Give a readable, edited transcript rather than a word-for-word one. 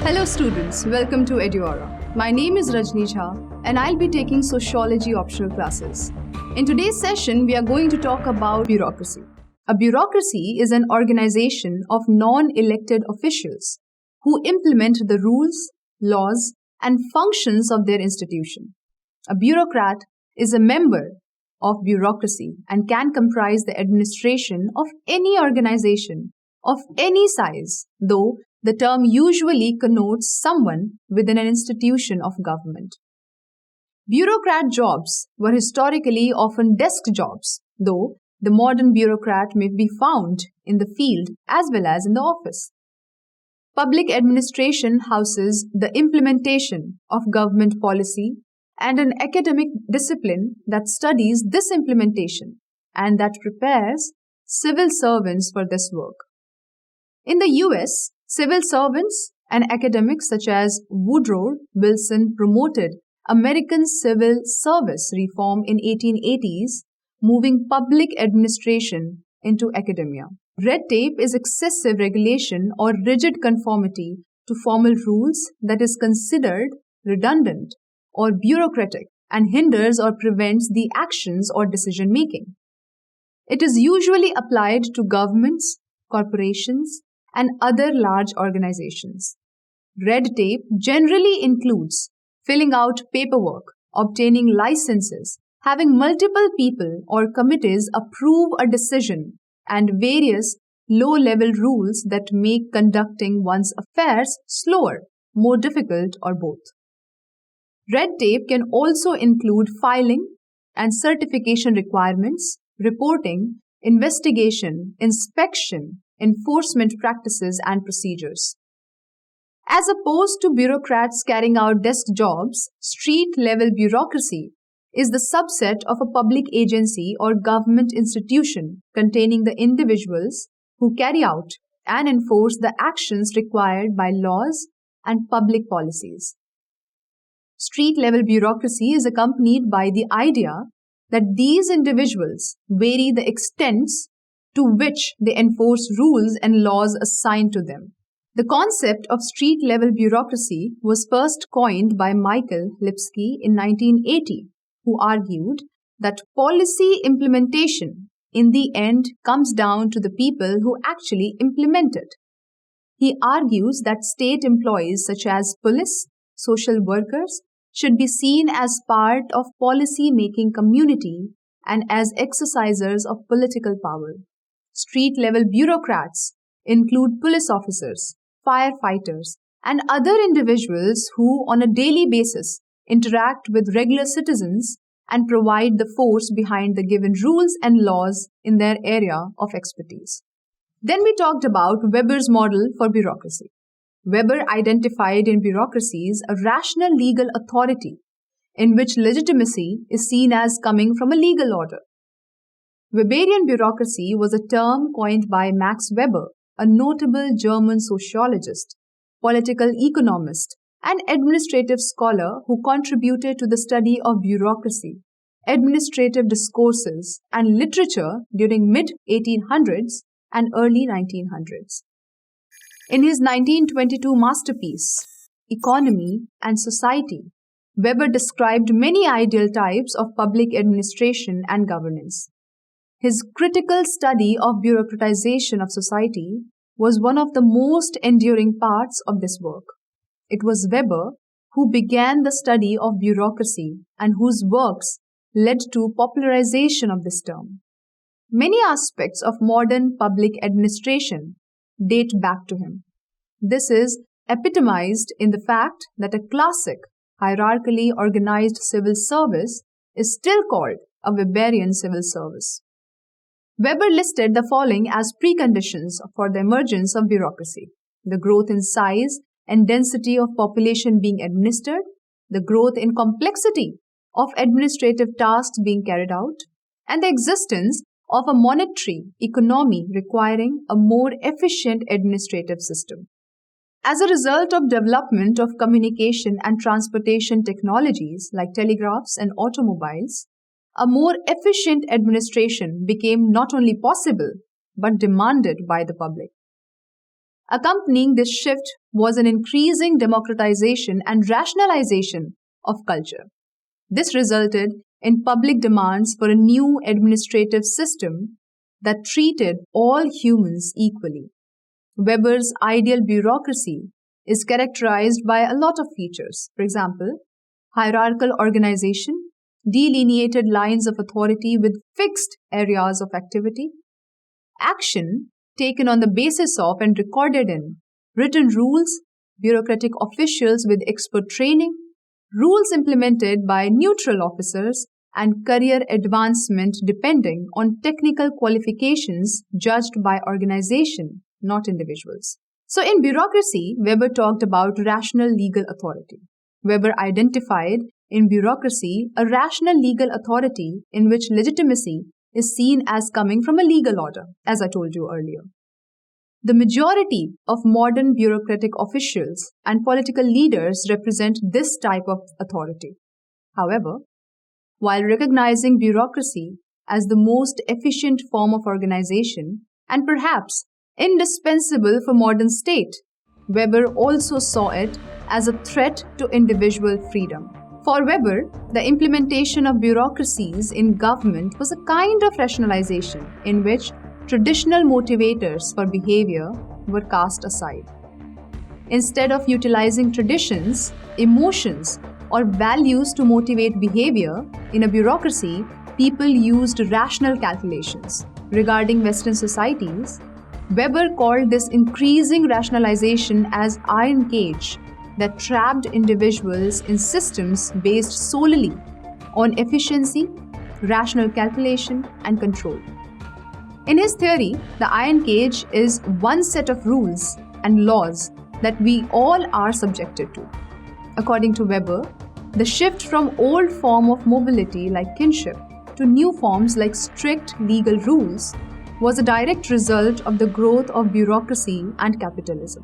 Hello students, welcome to Eduauraa. My name is Rajni Jha and I'll be taking Sociology optional classes. In today's session, we are going to talk about bureaucracy. A bureaucracy is an organization of non-elected officials who implement the rules, laws, and functions of their institution. A bureaucrat is a member of bureaucracy and can comprise the administration of any organization of any size, though the term usually connotes someone within an institution of government. Bureaucrat jobs were historically often desk jobs, though the modern bureaucrat may be found in the field as well as in the office. Public administration houses the implementation of government policy and an academic discipline that studies this implementation and that prepares civil servants for this work. In the US, civil servants and academics such as Woodrow Wilson promoted American civil service reform in 1880s, moving public administration into academia. Red tape is excessive regulation or rigid conformity to formal rules that is considered redundant or bureaucratic and hinders or prevents the actions or decision making. It is usually applied to governments, corporations, and other large organizations. Red tape generally includes filling out paperwork, obtaining licenses, having multiple people or committees approve a decision, and various low-level rules that make conducting one's affairs slower, more difficult, or both. Red tape can also include filing and certification requirements, reporting, investigation, inspection, enforcement practices and procedures. As opposed to bureaucrats carrying out desk jobs, street-level bureaucracy is the subset of a public agency or government institution containing the individuals who carry out and enforce the actions required by laws and public policies. Street-level bureaucracy is accompanied by the idea that these individuals vary the extents to which they enforce rules and laws assigned to them. The concept of street-level bureaucracy was first coined by Michael Lipsky in 1980, who argued that policy implementation in the end comes down to the people who actually implement it. He argues that state employees such as police, social workers, should be seen as part of policy-making community and as exercisers of political power. Street-level bureaucrats include police officers, firefighters, and other individuals who on a daily basis interact with regular citizens and provide the force behind the given rules and laws in their area of expertise. Then we talked about Weber's model for bureaucracy. Weber identified in bureaucracies a rational legal authority in which legitimacy is seen as coming from a legal order. Weberian bureaucracy was a term coined by Max Weber, a notable German sociologist, political economist, and administrative scholar who contributed to the study of bureaucracy, administrative discourses, and literature during mid-1800s and early 1900s. In his 1922 masterpiece, Economy and Society, Weber described many ideal types of public administration and governance. His critical study of bureaucratization of society was one of the most enduring parts of this work. It was Weber who began the study of bureaucracy and whose works led to popularization of this term. Many aspects of modern public administration date back to him. This is epitomized in the fact that a classic, hierarchically organized civil service is still called a Weberian civil service. Weber listed the following as preconditions for the emergence of bureaucracy: the growth in size and density of population being administered, the growth in complexity of administrative tasks being carried out, and the existence of a monetary economy requiring a more efficient administrative system. As a result of development of communication and transportation technologies like telegraphs and automobiles, a more efficient administration became not only possible but demanded by the public. Accompanying this shift was an increasing democratization and rationalization of culture. This resulted in public demands for a new administrative system that treated all humans equally. Weber's ideal bureaucracy is characterized by a lot of features. For example, hierarchical organization, delineated lines of authority with fixed areas of activity, action taken on the basis of and recorded in written rules, bureaucratic officials with expert training, rules implemented by neutral officers, and career advancement depending on technical qualifications judged by organization, not individuals. So in bureaucracy, Weber talked about rational legal authority. Weber identified in bureaucracy a rational legal authority in which legitimacy is seen as coming from a legal order, as I told you earlier. The majority of modern bureaucratic officials and political leaders represent this type of authority. However, while recognizing bureaucracy as the most efficient form of organization and perhaps indispensable for modern state, Weber also saw it as a threat to individual freedom. For Weber, the implementation of bureaucracies in government was a kind of rationalization in which traditional motivators for behavior were cast aside. Instead of utilizing traditions, emotions, or values to motivate behavior in a bureaucracy, people used rational calculations. Regarding Western societies, Weber called this increasing rationalization as iron cage that trapped individuals in systems based solely on efficiency, rational calculation, and control. In his theory, the iron cage is one set of rules and laws that we all are subjected to. According to Weber, the shift from old form of mobility like kinship to new forms like strict legal rules was a direct result of the growth of bureaucracy and capitalism.